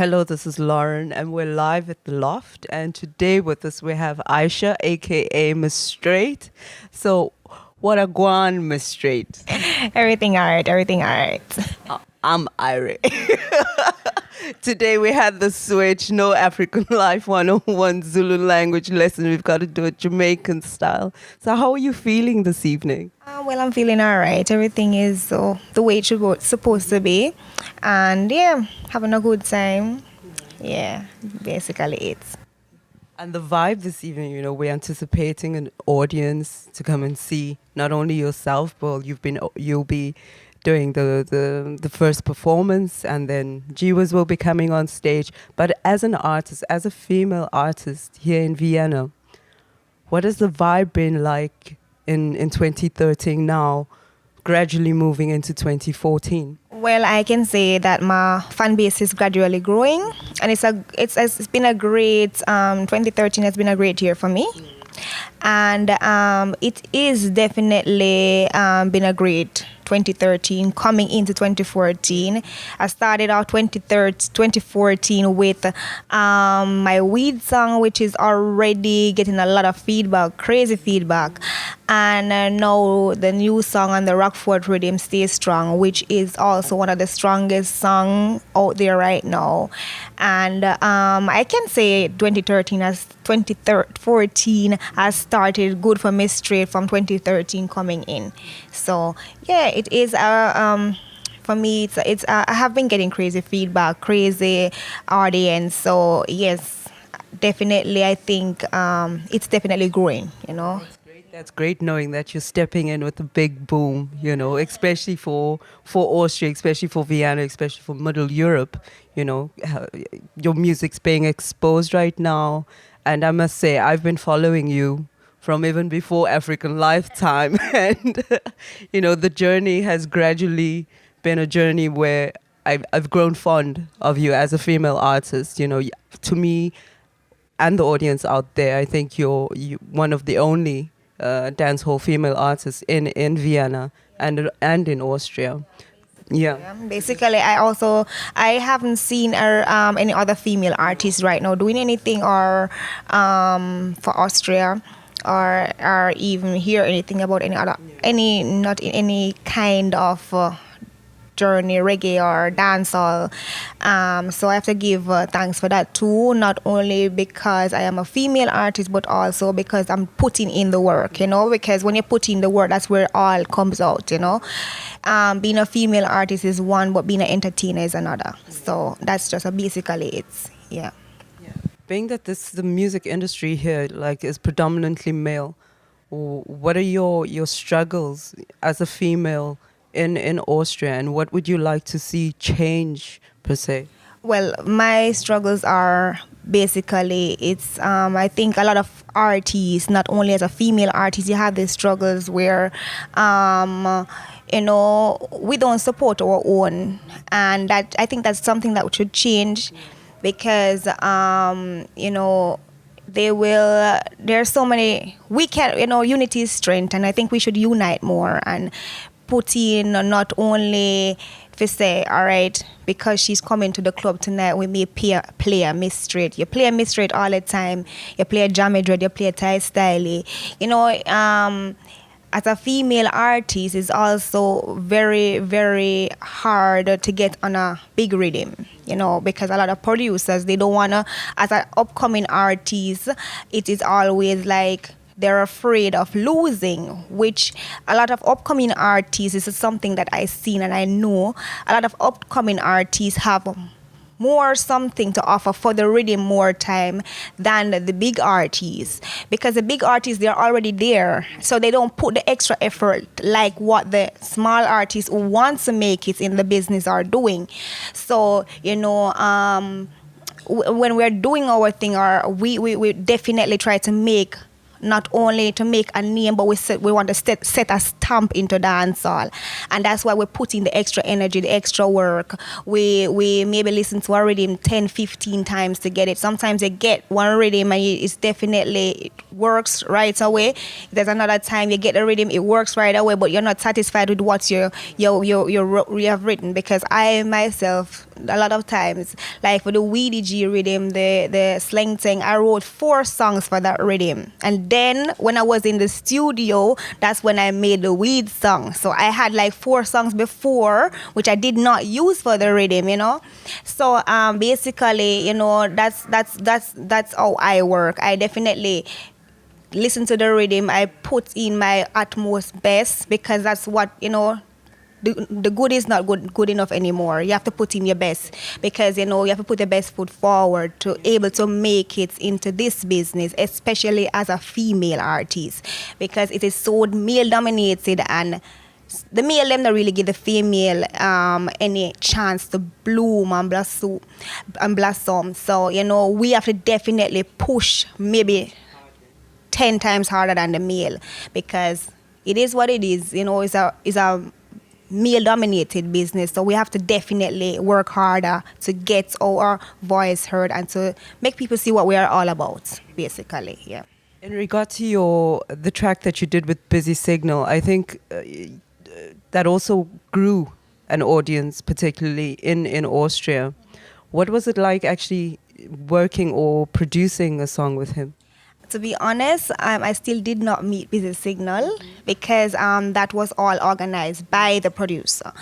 Hello, this is Lauren, and we're live at the Loft. And today with us we have Aisha, aka Miss Str8. So, what a guan, Miss Str8. Everything alright, everything alright. I'm irate. Today we had the switch, no African Life 101 Zulu language lesson. We've got to do it Jamaican style. So, how are you feeling this evening? Well, I'm feeling alright. Everything is the way it supposed to be. And yeah, having a good time. Yeah, basically it's. And the vibe this evening, we're anticipating an audience to come and see not only yourself, but you'll be doing the first performance, and then Jiwas will be coming on stage. But as an artist, as a female artist here in Vienna, what has the vibe been like in 2013 now, gradually moving into 2014? Well, I can say that my fan base is gradually growing, and it's been a great 2013 has been a great year for me, and it is definitely been a great 2013 coming into 2014. I started out 2014 with my weed song, which is already getting a lot of feedback, crazy feedback. And now the new song on the Rockford rhythm, Stay Strong, which is also one of the strongest songs out there right now. And I can say 2014 has started good for Miss Str8 from 2013 coming in. So yeah, it is for me it's I have been getting crazy feedback, crazy audience. So yes, definitely I think it's definitely growing, That's great knowing that you're stepping in with a big boom, especially for Austria, especially for Vienna, especially for Middle Europe. Your music's being exposed right now. And I must say, I've been following you from even before African Lifetime. And, the journey has gradually been a journey where I've grown fond of you as a female artist. To me and the audience out there, I think you're one of the only dancehall female artists in Vienna and in Austria. Yeah. Basically, I haven't seen any other female artists right now doing anything or for Austria or even hear anything about not in any kind of journey, reggae or dancehall. So I have to give thanks for that too, not only because I am a female artist, but also because I'm putting in the work, because when you put in the work, that's where it all comes out, Being a female artist is one, but being an entertainer is another. So that's just basically it's, yeah. Being that the music industry here is predominantly male, what are your struggles as a female in Austria, and what would you like to see change per se? Well, my struggles are basically I think a lot of artists, not only as a female artist, you have these struggles where we don't support our own, and that I think that's something that should change, because there's so many, we can, unity is strength, and I think we should unite more and put in not only to say, all right, because she's coming to the club tonight, we may play a Miss Str8. You play a Miss Str8 all the time. You play a Jammy Dread, you play a Thai Style. As a female artist, it's also very, very hard to get on a big rhythm, because a lot of producers, they don't want to, as an upcoming artist, it is always like, they're afraid of losing, which a lot of upcoming artists, this is something that I've seen and I know, a lot of upcoming artists have more something to offer for the rhythm more time than the big artists, because the big artists, they're already there, so they don't put the extra effort like what the small artists who want to make it in the business are doing. So when we're doing our thing, we definitely try to make not only to make a name, but we want to set a stamp into dancehall, and that's why we put in the extra energy, the extra work. We maybe listen to a rhythm 10, 15 times to get it. Sometimes you get one rhythm and it's definitely it works right away. There's another time you get the rhythm, it works right away, but you're not satisfied with what you have written. Because I myself, a lot of times, like for the Weedy G rhythm, the slang thing, I wrote 4 songs for that rhythm, and then when I was in the studio, that's when I made the weed song. So I had like 4 songs before which I did not use for the rhythm, so basically, that's how I work. I definitely listen to the rhythm, I put in my utmost best, because that's what, the good is not good enough anymore. You have to put in your best, because you have to put the best foot forward to able to make it into this business, especially as a female artist, because it is so male dominated, and the male them don't really give the female any chance to bloom and blossom. So we have to definitely push maybe 10 times harder than the male, because it is what it is. It's a male dominated business, so we have to definitely work harder to get our voice heard and to make people see what we are all about, basically. Yeah. In regard to the track that you did with Busy Signal, I think that also grew an audience, particularly in Austria. What was it like actually working or producing a song with him? To be honest, I still did not meet Busy Signal, because that was all organized by the producer.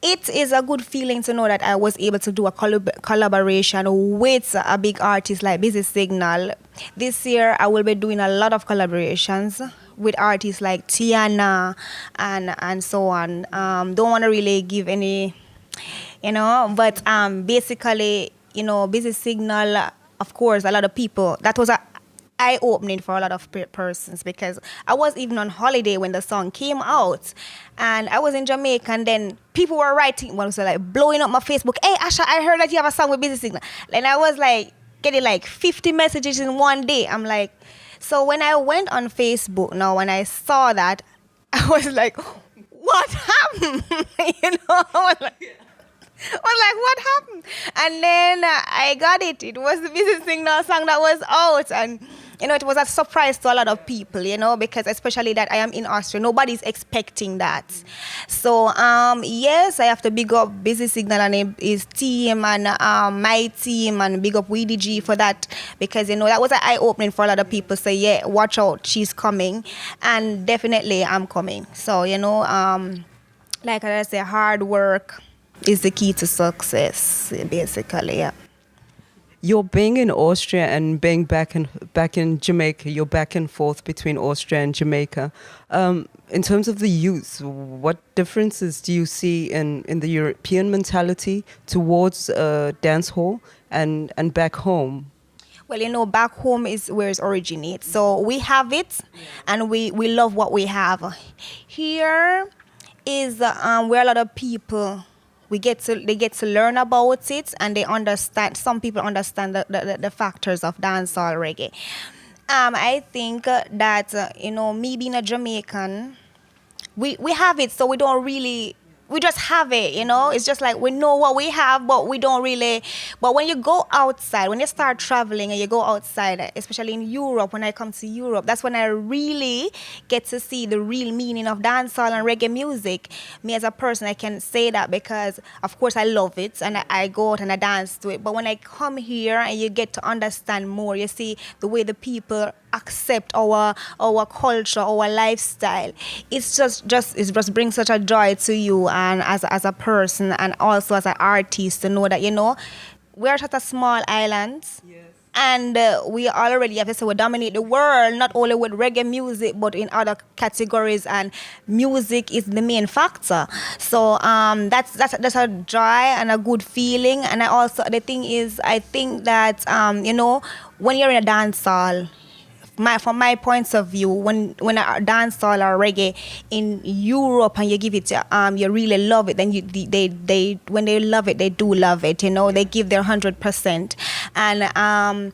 It is a good feeling to know that I was able to do a collaboration with a big artist like Busy Signal. This year, I will be doing a lot of collaborations with artists like Tiana and so on. Don't want to really give any, but basically, Busy Signal, of course, a lot of people, that was a eye-opening for a lot of persons, because I was even on holiday when the song came out, and I was in Jamaica, and then people were writing, blowing up my Facebook, "Hey Asha, I heard that you have a song with Busy Signal." And I was like getting like 50 messages in one day. I'm like, so when I went on Facebook now, when I saw that, I was like, what happened? I was like, what happened? And then I got it. It was the Busy Signal song that was out. And, it was a surprise to a lot of people, because especially that I am in Austria. Nobody's expecting that. So, yes, I have to big up Busy Signal and his team and my team, and big up Weedy G for that, because, that was an eye-opening for a lot of people. So, yeah, watch out, she's coming. And definitely I'm coming. So, like I say, hard work is the key to success, basically. Yeah. You're being in Austria and being back in Jamaica. You're back and forth between Austria and Jamaica. In terms of the youth, what differences do you see in the European mentality towards dancehall and back home? Well, back home is where it originates. So we have it, and we love what we have. Here is where a lot of people, they get to learn about it, and they understand. Some people understand the factors of dancehall reggae. I think that me being a Jamaican, we have it, so we don't really. We just have it, It's just like we know what we have, but we don't really. But when you go outside, when you start traveling and you go outside, especially in Europe, when I come to Europe, that's when I really get to see the real meaning of dancehall and reggae music. Me as a person, I can say that because, of course, I love it and I go out and I dance to it. But when I come here and you get to understand more, you see the way the people accept our culture, our lifestyle. It just brings such a joy to you, and as a person, and also as an artist, to know that we're such a small island. Yes. And we already have to say we dominate the world, not only with reggae music, but in other categories. And music is the main factor. So that's a joy and a good feeling. And the thing is, I think that when you're in a dance hall, from my point of view, when a dancehall or reggae in Europe and you give it, you really love it. Then they when they love it, they do love it. They give their 100%, and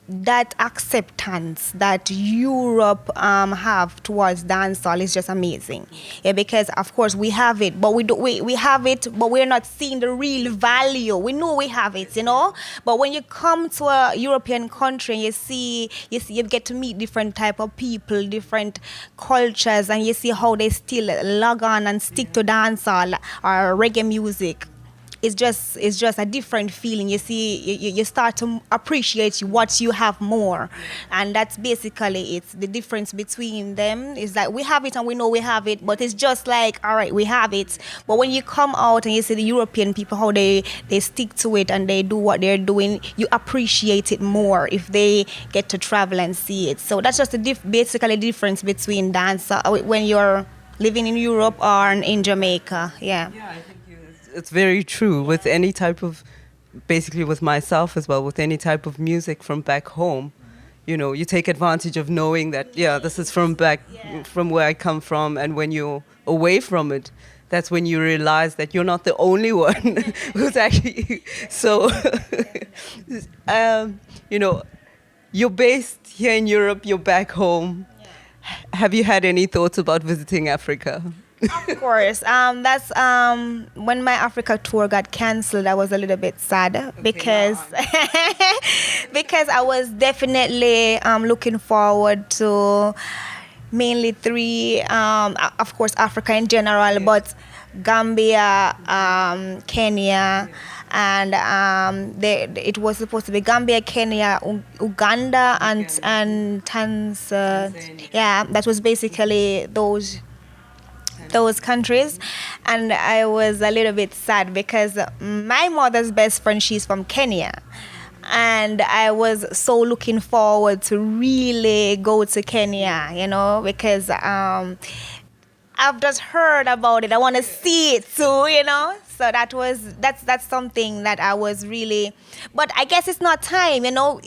that acceptance that Europe have towards dancehall is just amazing. Yeah, because of course we have it, but we have it, but we're not seeing the real value. We know we have it, but when you come to a European country and you get to meet different type of people, different cultures, and you see how they still log on and stick to dancehall or reggae music. It's just a different feeling. You see, you start to appreciate what you have more, and that's basically it. The difference between them is that we have it and we know we have it, but it's just like, all right, we have it. But when you come out and you see the European people how they stick to it and they do what they're doing, you appreciate it more if they get to travel and see it. So that's just basically the difference between dance when you're living in Europe or in Jamaica. Yeah. Yeah, I think it's very true with any type of, basically with myself as well, with any type of music from back home. You take advantage of knowing that, yeah, this is from where I come from. And when you're away from it, that's when you realize that you're not the only one who's actually, so, you're based here in Europe, you're back home. Have you had any thoughts about visiting Africa? Of course. That's when my Africa tour got cancelled. I was a little bit sad because because I was definitely looking forward to mainly three, of course, Africa in general, but Gambia, Kenya, and it was supposed to be Gambia, Kenya, Uganda, and Tanzania. Yeah, that was basically those countries. And I was a little bit sad because my mother's best friend, she's from Kenya, and I was so looking forward to really go to Kenya, because I've just heard about it. I want to see it too. So that's something that I was really, but I guess it's not time. Not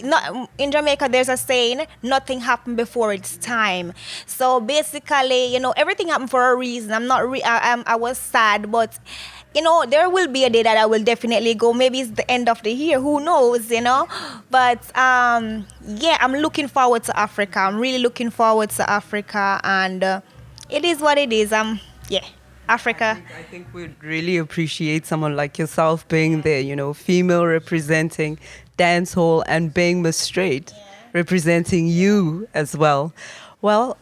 in Jamaica. There's a saying, nothing happened before its time. So basically, everything happened for a reason. I was sad, but there will be a day that I will definitely go. Maybe it's the end of the year. Who knows? But yeah, I'm looking forward to Africa. I'm really looking forward to Africa, and it is what it is. Yeah. Africa. I think we'd really appreciate someone like yourself being there, female representing dancehall and being Miss Str8, representing you as well. Well,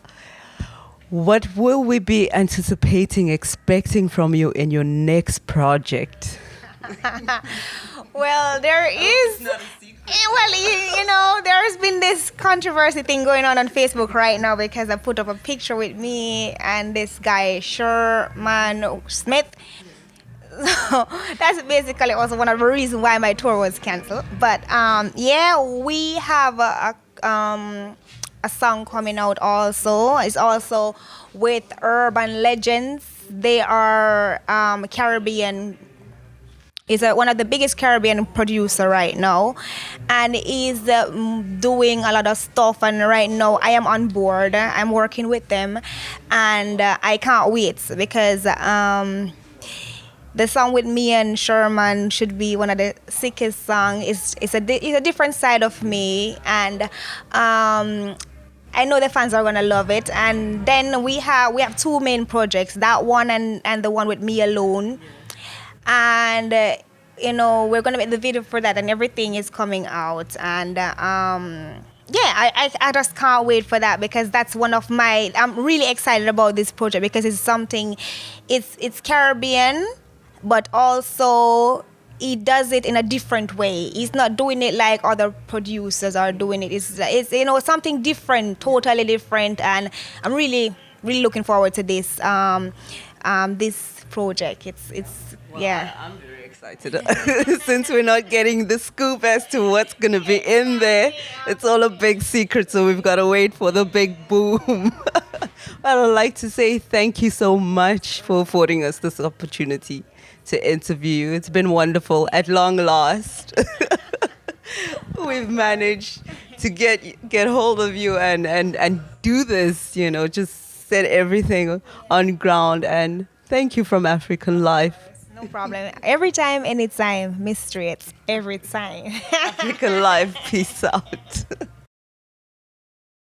what will we be anticipating, expecting from you in your next project? Well, there is. Well, there's been this controversy thing going on Facebook right now because I put up a picture with me and this guy, Sherman Smith. So that's basically also one of the reasons why my tour was canceled. But yeah, we have a song coming out also. It's also with Urban Legends. They are Caribbean. Is one of the biggest Caribbean producer right now, and he's doing a lot of stuff. And right now, I am on board. I'm working with them, and I can't wait because the song with me and Sherman should be one of the sickest songs. It's a different side of me, and I know the fans are gonna love it. And then we have two main projects, that one and the one with me alone. And we're gonna make the video for that, and everything is coming out. And yeah, I just can't wait for that because that's one of my. I'm really excited about this project because it's something. It's Caribbean, but also he does it in a different way. He's not doing it like other producers are doing it. It's something different, totally different, and I'm really looking forward to this this project. Well, yeah. I'm very excited since we're not getting the scoop as to what's going to be in there. It's all a big secret, so we've got to wait for the big boom. Well, I'd like to say thank you so much for affording us this opportunity to interview you. It's been wonderful. At long last, we've managed to get hold of you and do this, just set everything on ground. And thank you from African Life. No No problem. Every time, anytime, Miss Str8. Every time. African life. Peace out.